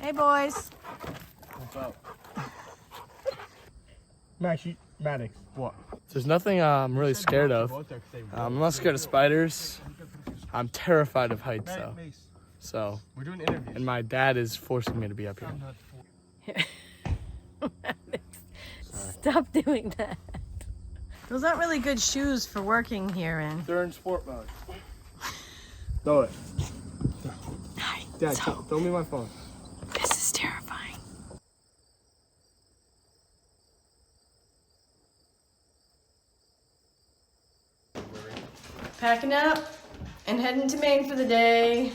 Hey, boys. What's up? Maddox. What? There's nothing I'm really scared of. I'm not scared of spiders. I'm terrified of heights, though. So, We're doing interviews. and my dad is forcing me to be up here. Stop doing that. Those aren't really good shoes for working here in. They're in sport mode. Throw it. Hi. Dad, So, throw me my phone. this is terrifying. Packing up and heading to Maine for the day.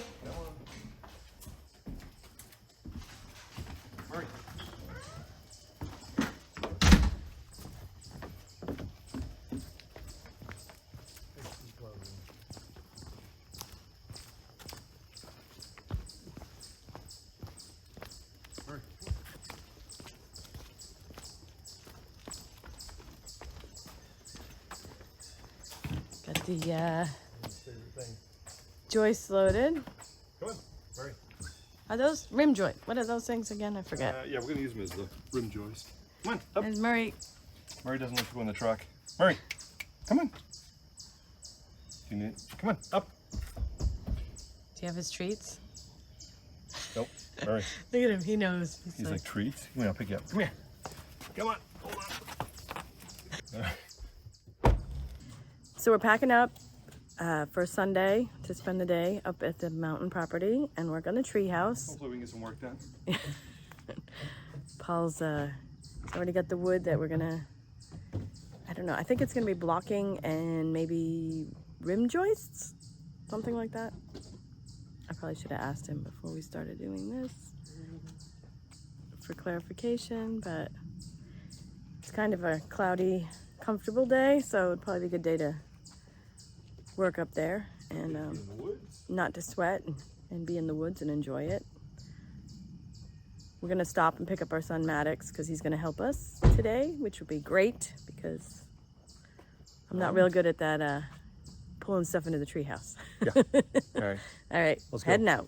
Got the joists loaded. Come on, hurry. Are those rim joint? What are those things again? I forget. Yeah, we're gonna use them as the rim joist. Come on, up. There's Murray. Murray doesn't like to go in the truck. Murray, come on. Come on, up. Do you have his treats? Nope, Murray. Look at him. He knows. He's like, treats? Come here, I'll pick you up. Come here. Come on, hold on. So we're packing up for Sunday to spend the day up at the mountain property and work on the treehouse. Hopefully we can get some work done. Paul's already got the wood that we're gonna, I don't know, I think it's gonna be blocking and maybe rim joists, something like that. I probably should have asked him before we started doing this for clarification, but it's kind of a cloudy, comfortable day, so it'd probably be a good day to work up there and not to sweat and be in the woods and enjoy it. We're gonna stop and pick up our son Maddox because he's gonna help us today, which would be great because I'm not real good at that pulling stuff into the treehouse. Yeah. All right. All right, Let's go. heading out.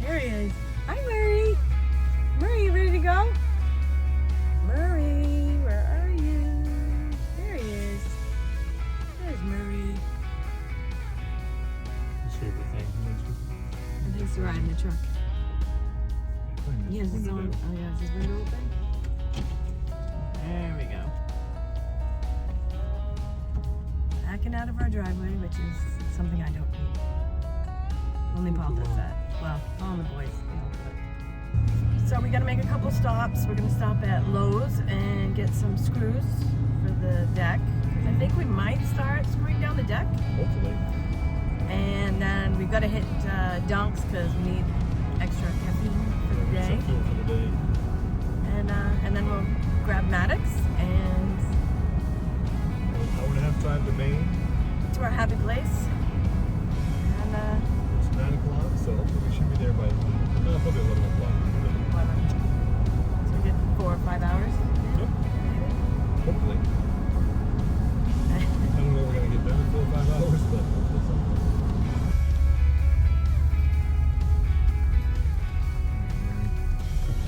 There he is. Hi, Murray. Murray, you ready to go? Murray, where are you? There he is. There's Murray. His favorite thing. He likes to ride in the truck. He has his own. Oh yeah, is his window open? There we go. Backing out of our driveway, which is something I don't need. Only Paul does that. Well, all the boys, they don't do it. So we gotta make a couple stops. We're gonna stop at Lowe's and get some screws for the deck. I think we might start screwing down the deck. Hopefully. And then we've gotta hit Dunks because we need extra caffeine for the day. And then we'll grab Maddox and Hour and a half drive to Maine. to our happy place. And It's 9 o'clock, so hopefully we should be there by probably 11 o'clock. so we get 4 or 5 hours. Yep. Hopefully. I don't know if we're gonna get done in 4 or 5 hours, but hopefully something.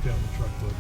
Down the truck, bud.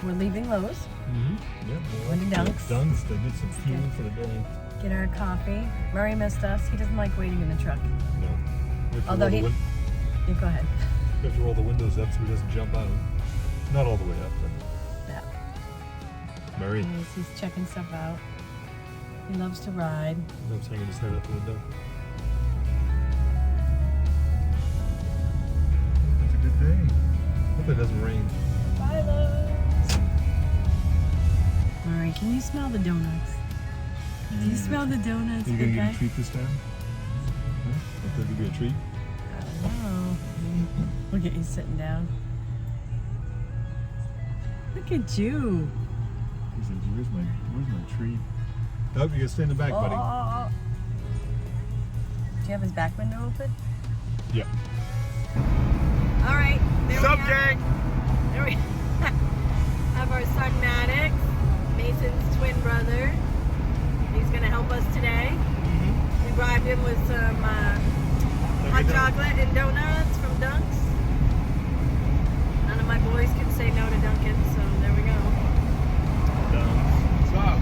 We're leaving Lowe's. Mm-hmm. Yeah. Went to Dunks. Dunks to get some fuel for the day. Get our coffee. Murray missed us. He doesn't like waiting in the truck. No. We have to Although roll he- the You go ahead. we have to roll the windows up so he doesn't jump out. Not all the way up, but. Yeah. Murray He's checking stuff out. He loves to ride. loves hanging his head out the window. It's a good day. Hope it doesn't rain. Bye, Lowe's. Murray, can you smell the donuts? Do you smell the donuts? Are you big gonna get guy? a treat this time? Huh? Think they'll give you a treat? I don't know. Look at you sitting down. Look at you. He says, where's my tree? Doug, you gotta stay in the back, buddy. Oh. Do you have his back window open? Yeah. All right. There Sup, we have, gang? There we have our son Maddox, Mason's twin brother. He's gonna help us today. We bribed him with some hot chocolate and donuts from Dunk's. None of my boys can say no to Dunkin', so there we go. What's up?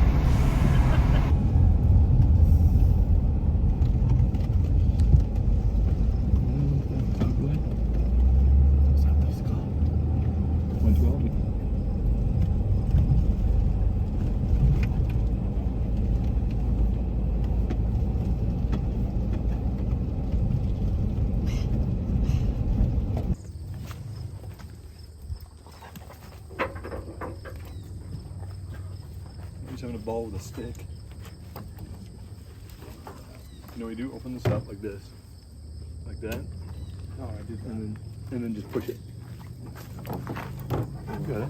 What's that place called? 112? He's having a ball with a stick. You know what you do? Open this up like this. Like that. Oh, I did that. And then just push it. You got it.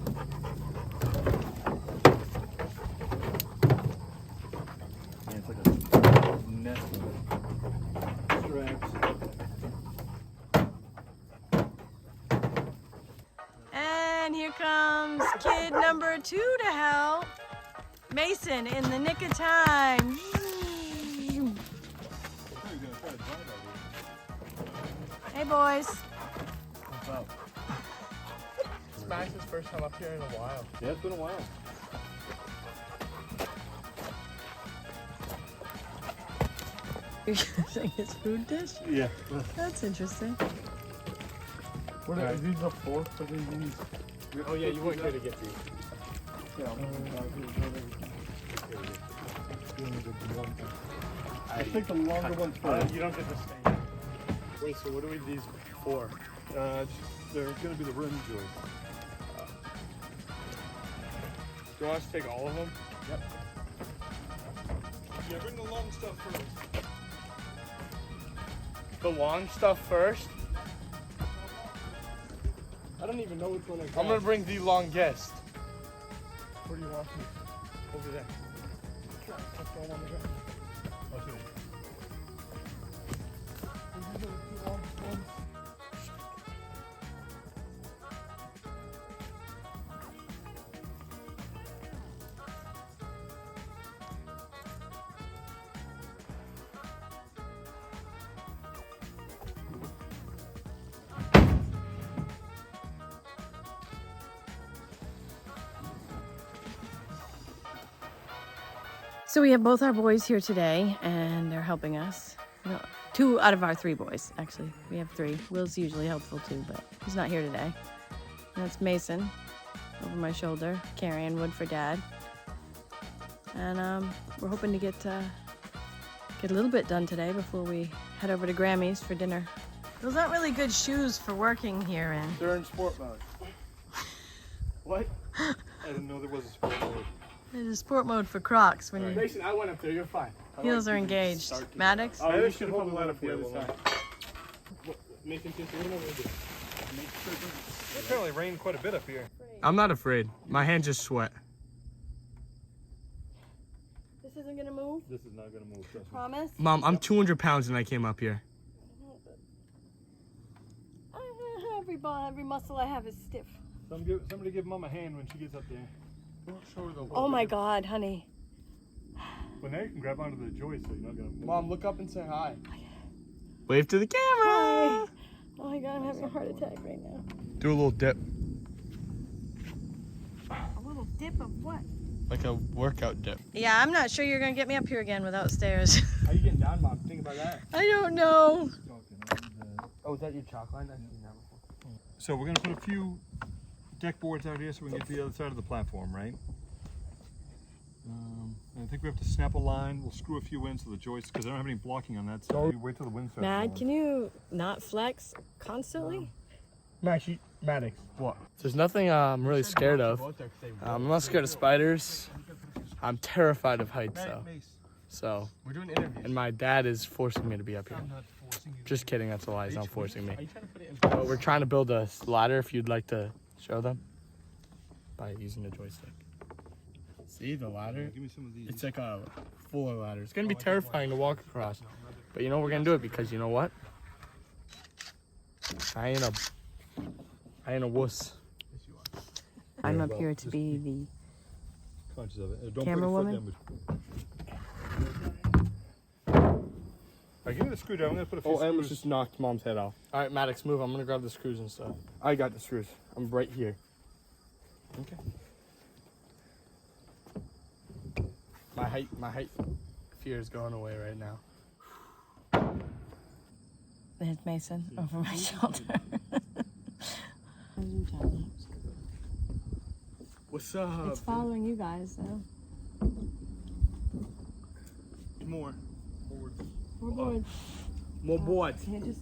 Yeah, it's like a nest of straps. And here comes kid number 2 to help. Mason in the nick of time. Hey boys. What's up? It's Max's first time up here in a while. Yeah, it's been a while. You're using his food dish? Yeah. That's interesting. What are these the fork for these? Oh yeah, you weren't here to get these. Yeah, I think the longer one first. You don't get the stain. Wait, so what do we need these for? They're gonna be the rim joists. Do you want us to take all of them? Yep. Yeah, bring the long stuff first. The long stuff first? I don't even know which one I got. I'm gonna bring the longest. Where do you want me? Over there. So we have both our boys here today, and they're helping us. No, 2 out of our 3 boys, actually. We have 3. Will's usually helpful too, but he's not here today. And that's Mason, over my shoulder, carrying wood for Dad. And we're hoping to get a little bit done today before we head over to Grammy's for dinner. Those aren't really good shoes for working here in. They're in sport mode. What? I didn't know there was a sport mode. There's a sport mode for Crocs when your Mason, I went up there, you're fine. heels are engaged. Maddox? Oh, Maybe you should hold the ladder for the the other other side. side. Nathan, what are we gonna do? It apparently rained quite a bit up here. I'm not afraid. My hands just sweat. This isn't gonna move? This is not gonna move, trust me. Promise? Mom, I'm 200 pounds and I came up here. Every muscle I have is stiff. Somebody give Mom a hand when she gets up there. Show her the Oh my God, honey. Well, now you can grab onto the joist so you're not gonna move. Mom, look up and say hi. Wave to the camera. Hi. Oh my God, I'm having a heart attack right now. Do a little dip. A little dip of what? Like a workout dip. Yeah, I'm not sure you're gonna get me up here again without stairs. How you getting down, Mom? Think about that. I don't know. Oh, is that your chalk line? I've seen that before. So we're gonna put a few deck boards out here so we can get to the other side of the platform, right? And I think we have to snap a line. We'll screw a few in so the joists, because I don't have any blocking on that side. We wait till the wind starts Mad, blowing. can you not flex constantly? Maddox. What? There's nothing I'm really scared of. I'm not scared of spiders. I'm terrified of heights, though. So, We're doing interviews. and my dad is forcing me to be up here. I'm not forcing you. Just kidding, that's a lie. He's not forcing me. Are you trying to put it in? But we're trying to build a ladder if you'd like to show them. by using a joystick. See the ladder? Give me some of these. It's like a fuller ladder. It's gonna be terrifying to walk across, but you know we're gonna do it because you know what? I ain't a wuss. I'm up here to be the Conscious of it. Don't camera put your woman. foot down. Alright, give me the screwdriver. I'm gonna put a few Oh, Emma screws. just knocked Mom's head off. All right, Maddox, move. I'm gonna grab the screws and stuff. I got the screws. I'm right here. Okay. My height fear is going away right now. There's Mason over my shoulder. What's up? It's following you guys, though. More. We're bored. More boards. Can you just...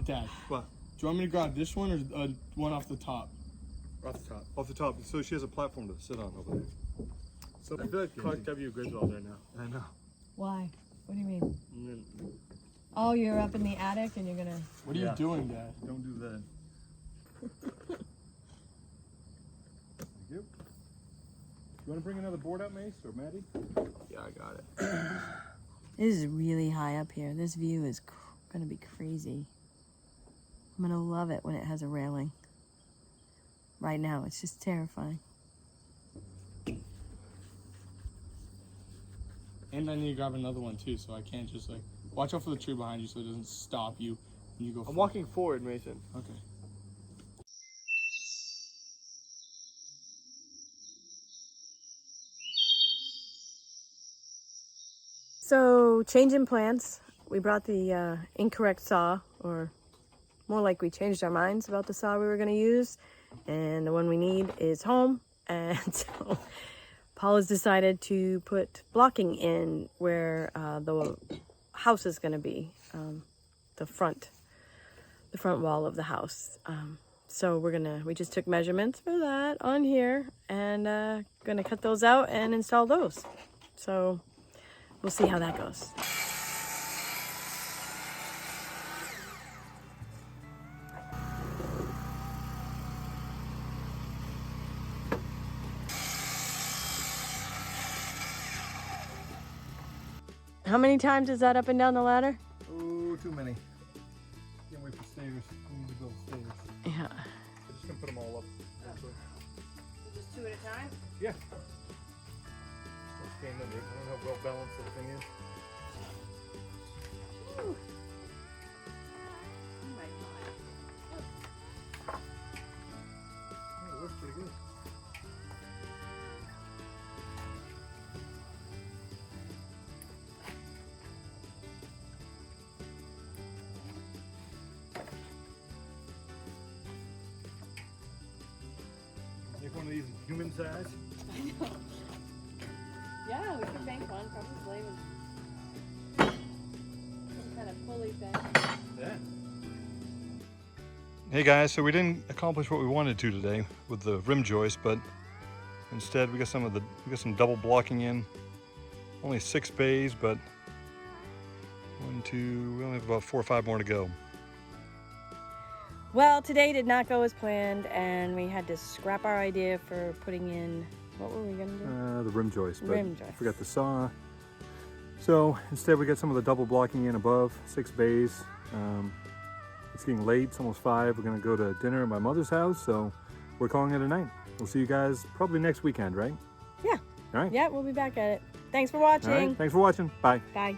Dad. What? Do you want me to grab this one or one off the top? Off the top. Off the top. So she has a platform to sit on over there. So I feel like Clark W. Griswold right now. I know. Why? What do you mean? And then- Oh, you're up in the attic and you're gonna... What are you doing, Dad? Don't do that. Thank you. You want to bring another board out, Mace or Maddie? Yeah, I got it. This is really high up here. This view is gonna be crazy. I'm gonna love it when it has a railing. Right now, it's just terrifying. And I need to grab another one too, so I can't just like watch out for the tree behind you so it doesn't stop you when you go. I'm walking forward, Mason. Okay. So, change in plans. We brought the incorrect saw, or more like we changed our minds about the saw we were gonna use, and the one we need is home. And so Paul has decided to put blocking in where the house is going to be, the front wall of the house. So we just took measurements for that on here and gonna cut those out and install those. So we'll see how that goes. How many times is that up and down the ladder? Oh, too many. Can't wait for stairs. We need to build stairs. Yeah. I'm just gonna put them all up. Just two at a time? Yeah. Stand under it. I don't know how well balanced that thing is. Ooh. Oh, it works pretty good. Make one of these human size. Yeah, we could make one, probably. Some kind of pulley thing. Yeah. Hey guys, so we didn't accomplish what we wanted to today with the rim joist, but instead we got some double blocking in. Only 6 bays, but we only have about 4 or 5 more to go. Well, today did not go as planned, and we had to scrap our idea for putting in, what were we gonna do? The rim joist, but Rim joist. forgot the saw. So instead we got some of the double blocking in above, 6 bays. It's getting late, it's almost 5. We're gonna go to dinner at my mother's house, so we're calling it a night. We'll see you guys probably next weekend, right? Yeah. All right. Yeah, we'll be back at it. Thanks for watching. All right. Thanks for watching. Bye. Bye.